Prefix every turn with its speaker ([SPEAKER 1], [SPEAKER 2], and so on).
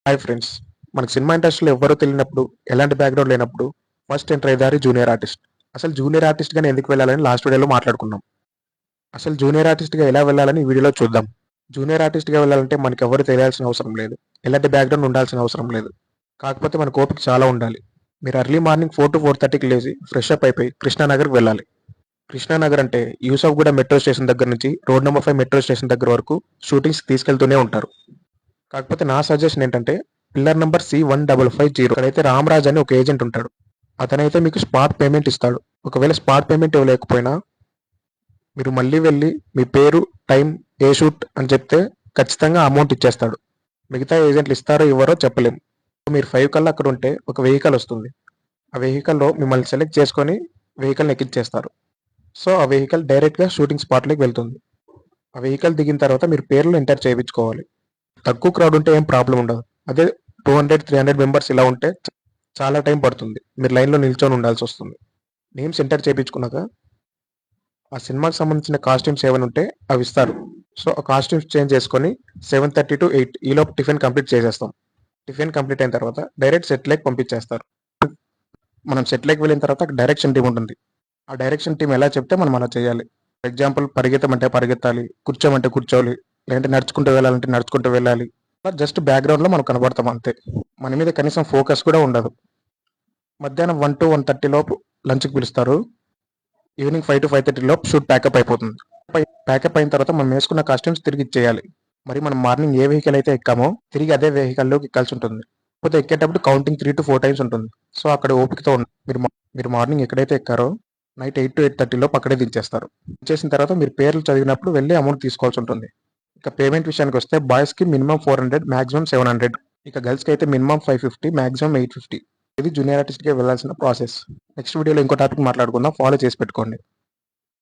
[SPEAKER 1] Hi friends. మనకు cinema ఇండస్ట్రీలో ఎవ్వరూ తెలియనప్పుడు, ఎలాంటి బ్యాక్‌గ్రౌండ్ లేనప్పుడు ఫస్ట్ ఎంటర్ అయ్యే దారి జూనియర్ ఆర్టిస్ట్. అసలు జూనియర్ ఆర్టిస్ట్‌గానే ఎందుకు వెళ్ళాలని లాస్ట్ వీడియోలో మాట్లాడుకున్నాం. అసలు జూనియర్ ఆర్టిస్ట్‌గా ఎలా వెళ్ళాలని ఈ వీడియోలో చూద్దాం. జూనియర్ ఆర్టిస్ట్‌గా వెళ్ళాలంటే మనకెవ్వరు తెలియాల్సిన అవసరం లేదు. ఎలాంటి బ్యాక్‌గ్రౌండ్ ఉండాల్సిన అవసరం లేదు. కాకపోతే మనకు ఓపిక చాలా ఉండాలి. మీరు ఎర్లీ మార్నింగ్ 4-4:30కి లేచి ఫ్రెష్ అప్ అయిపోయి కృష్ణానగర్‌కి వెళ్ళాలి. కృష్ణానగర్ అంటే యూసఫ్‌గూడ మెట్రో స్టేషన్ దగ్గర నుంచి రోడ్ నంబర్ 5 మెట్రో స్టేషన్ దగ్గర వరకు షూటింగ్స్‌కి తీసుకెళ్తూనే ఉంటారు. కాకపోతే నా సజెషన్ ఏంటంటే పిల్లర్ నంబర్ C1550 అక్కడైతే రామరాజ్ అని ఒక ఏజెంట్ ఉంటాడు. అతనైతే మీకు స్పాట్ పేమెంట్ ఇస్తాడు. ఒకవేళ స్పాట్ పేమెంట్ ఇవ్వలేకపోయినా మీరు మళ్ళీ వెళ్ళి మీ పేరు, టైం, ఏ షూట్ అని చెప్తే ఖచ్చితంగా అమౌంట్ ఇచ్చేస్తాడు. మిగతా ఏజెంట్లు ఇస్తారో ఇవ్వరో చెప్పలేం. మీరు 5 కల్లా అక్కడ ఉంటే ఒక వెహికల్ వస్తుంది. ఆ వెహికల్‌లో మిమ్మల్ని సెలెక్ట్ చేసుకొని వెహికల్‌ని ఎక్కించేస్తారు. సో, ఆ వెహికల్ డైరెక్ట్‌గా షూటింగ్ స్పాట్‌లోకి వెళ్తుంది. ఆ వెహికల్ దిగిన తర్వాత మీరు పేర్లు ఎంటర్ చేయించుకోవాలి. తక్కువ క్రౌడ్ ఉంటే ఏం ప్రాబ్లమ్ ఉండదు. అదే 200, 300 మెంబర్స్ ఇలా ఉంటే చాలా టైం పడుతుంది. మీరు లైన్‌లో నిల్చొని ఉండాల్సొస్తుంది. నేమ్స్ ఎంటర్ చేపించుకున్నాక ఆ సినిమాకి సంబంధించిన కాస్ట్యూమ్స్ ఏమైనా ఉంటే అవి ఇస్తారు. సో, ఆ కాస్ట్యూమ్స్ చేంజ్ చేసుకొని 7:30-8 ఈలోపు టిఫిన్ కంప్లీట్ చేసేస్తాం. టిఫిన్ కంప్లీట్ అయిన తర్వాత డైరెక్ట్ సెట్‌లోకి పంపించేస్తారు. మనం సెట్‌లోకి వెళ్ళిన తర్వాత డైరెక్షన్ టీమ్ ఉంటుంది. ఆ డైరెక్షన్ టీమ్ ఎలా చెప్తే మనం అలా చేయాలి. ఫర్ ఎగ్జాంపుల్ పరిగెత్తమంటే పరిగెత్తాలి, కూర్చోమంటే కూర్చోవాలి, లేదంటే నడుచుకుంటూ వెళ్ళాలంటే నడుచుకుంటూ వెళ్ళాలి. జస్ట్ బ్యాక్‌గ్రౌండ్‌లో మనం కనబడతాం అంతే. మన మీద కనీసం ఫోకస్ కూడా ఉండదు. మధ్యాహ్నం 1-1:30 లోపు లంచ్‌కి పిలుస్తారు. ఈవినింగ్ 5-5:30 లోపు షూట్ ప్యాకప్ అయిపోతుంది. ప్యాకప్ అయిన తర్వాత మనం వేసుకున్న కాస్ట్యూమ్స్ తిరిగి ఇచ్చేయాలి. మరి మనం మార్నింగ్ ఏ వెహికల్ అయితే ఎక్కామో తిరిగి అదే వెహికల్‌లోకి ఎక్కాల్సి ఉంటుంది. కాకపోతే ఎక్కేటప్పుడు కౌంటింగ్ 3-4 టైమ్స్ ఉంటుంది. సో, అక్కడ ఓపికతో మీరు మార్నింగ్ ఎక్కడైతే ఎక్కారో నైట్ 8-8:30 లోపు అక్కడే దించేస్తారు. దించేసిన తర్వాత మీరు పేర్లు చదివినప్పుడు వెళ్ళి అమౌంట్ తీసుకోవాల్సి ఉంటుంది. ఇక పేమెంట్ విషయానికి వస్తే బాయ్స్‌కి మినిమమ్ 400, మాక్సిమం 700. ఇక గర్ల్స్‌కి అయితే మినిమమ్ 550, మాక్సిమం 850. ఇది జూనియర్ ఆర్టిస్ట్‌గా వెళ్ళాల్సిన ప్రాసెస్. నెక్స్ట్ వీడియోలో ఇంకో టాపిక్ మాట్లాడుకుందాం. ఫాలో చేసి పెట్టుకోండి.